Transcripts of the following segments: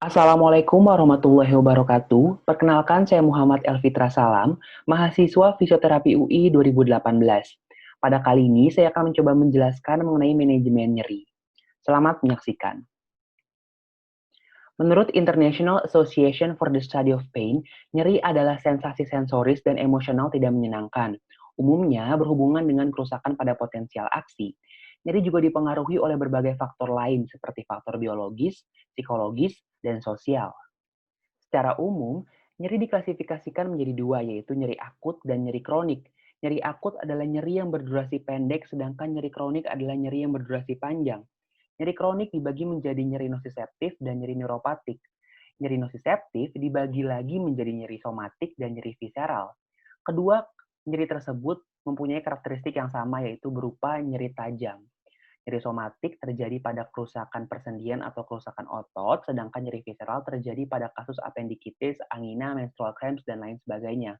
Assalamualaikum warahmatullahi wabarakatuh. Perkenalkan, saya Muhammad Elfitra Salam, mahasiswa fisioterapi UI 2018. Pada kali ini, saya akan mencoba menjelaskan mengenai manajemen nyeri. Selamat menyaksikan. Menurut International Association for the Study of Pain, nyeri adalah sensasi sensoris dan emosional tidak menyenangkan. Umumnya berhubungan dengan kerusakan pada potensial aksi. Nyeri juga dipengaruhi oleh berbagai faktor lain seperti faktor biologis, psikologis, dan sosial. Secara umum, nyeri diklasifikasikan menjadi dua, yaitu nyeri akut dan nyeri kronik. Nyeri akut adalah nyeri yang berdurasi pendek, sedangkan nyeri kronik adalah nyeri yang berdurasi panjang. Nyeri kronik dibagi menjadi nyeri nosiseptif dan nyeri neuropatik. Nyeri nosiseptif dibagi lagi menjadi nyeri somatik dan nyeri visceral. Kedua nyeri tersebut mempunyai karakteristik yang sama, yaitu berupa nyeri tajam. Nyeri somatik terjadi pada kerusakan persendian atau kerusakan otot, sedangkan nyeri visceral terjadi pada kasus appendicitis, angina, menstrual cramps, dan lain sebagainya.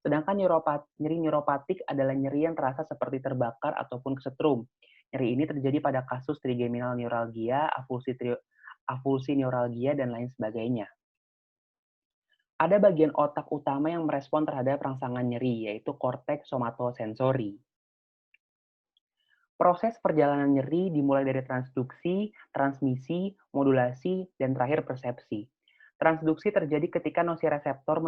Sedangkan nyeri neuropatik adalah nyeri yang terasa seperti terbakar ataupun kesetrum. Nyeri ini terjadi pada kasus trigeminal neuralgia, avulsi neuralgia, dan lain sebagainya. Ada bagian otak utama yang merespon terhadap rangsangan nyeri, yaitu korteks somatosensori. Proses perjalanan nyeri dimulai dari transduksi, transmisi, modulasi, dan terakhir persepsi. Transduksi terjadi ketika nosireseptor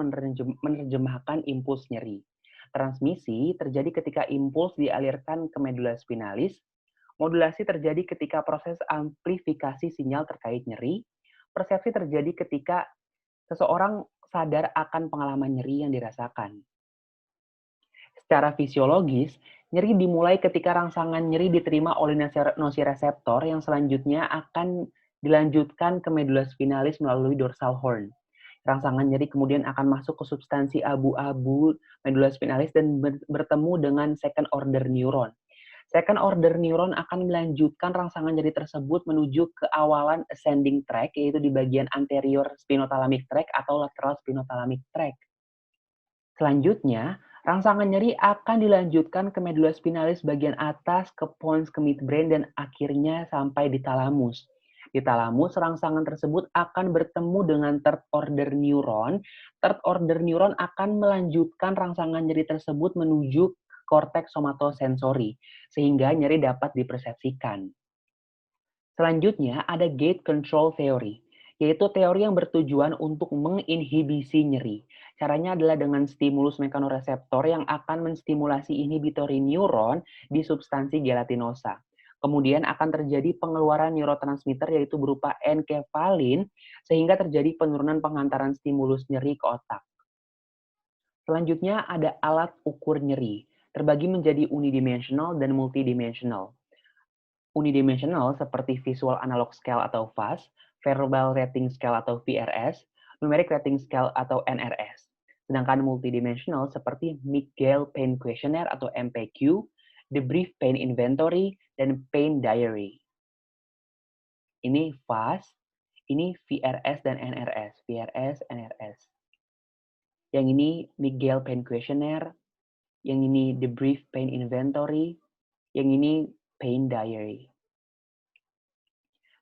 menerjemahkan impuls nyeri. Transmisi terjadi ketika impuls dialirkan ke medula spinalis. Modulasi terjadi ketika proses amplifikasi sinyal terkait nyeri. Persepsi terjadi ketika seseorang sadar akan pengalaman nyeri yang dirasakan. Secara fisiologis, nyeri dimulai ketika rangsangan nyeri diterima oleh nosireseptor yang selanjutnya akan dilanjutkan ke medula spinalis melalui dorsal horn. Rangsangan nyeri kemudian akan masuk ke substansi abu-abu medula spinalis dan bertemu dengan second order neuron. Second order neuron akan melanjutkan rangsangan nyeri tersebut menuju ke awalan ascending tract, yaitu di bagian anterior spinothalamic tract atau lateral spinothalamic tract. Selanjutnya, rangsangan nyeri akan dilanjutkan ke medula spinalis bagian atas, ke pons, ke midbrain, dan akhirnya sampai di talamus. Di talamus, rangsangan tersebut akan bertemu dengan third order neuron. Third order neuron akan melanjutkan rangsangan nyeri tersebut menuju korteks somatosensori, sehingga nyeri dapat dipersepsikan. Selanjutnya, ada gate control theory, yaitu teori yang bertujuan untuk menginhibisi nyeri. Caranya adalah dengan stimulus mekanoreseptor yang akan menstimulasi inhibitory neuron di substansi gelatinosa. Kemudian akan terjadi pengeluaran neurotransmitter yaitu berupa enkefalin sehingga terjadi penurunan penghantaran stimulus nyeri ke otak. Selanjutnya ada alat ukur nyeri, terbagi menjadi unidimensional dan multidimensional. Unidimensional seperti Visual Analog Scale atau VAS, Verbal Rating Scale atau VRS, Numeric Rating Scale atau NRS. Sedangkan multidimensional seperti Miguel Pain Questionnaire atau MPQ, The Brief Pain Inventory, dan Pain Diary. Ini VAS, ini VRS dan NRS, VRS, NRS. Yang ini Miguel Pain Questionnaire, yang ini The Brief Pain Inventory, yang ini Pain Diary.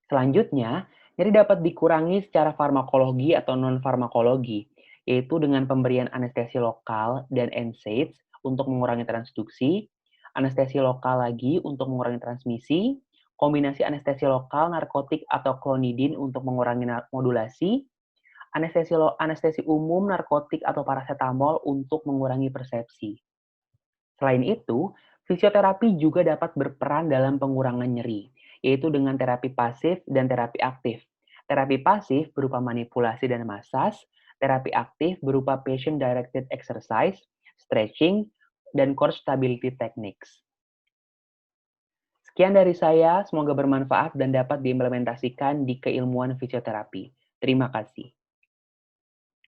Selanjutnya, nyeri dapat dikurangi secara farmakologi atau non-farmakologi, yaitu dengan pemberian anestesi lokal dan NSAIDs untuk mengurangi transduksi, anestesi lokal lagi untuk mengurangi transmisi, kombinasi anestesi lokal, narkotik, atau klonidin untuk mengurangi modulasi, anestesi umum, narkotik, atau paracetamol untuk mengurangi persepsi. Selain itu, fisioterapi juga dapat berperan dalam pengurangan nyeri, yaitu dengan terapi pasif dan terapi aktif. Terapi pasif berupa manipulasi dan masas, terapi aktif berupa patient-directed exercise, stretching, dan core stability techniques. Sekian dari saya, semoga bermanfaat dan dapat diimplementasikan di keilmuan fisioterapi. Terima kasih.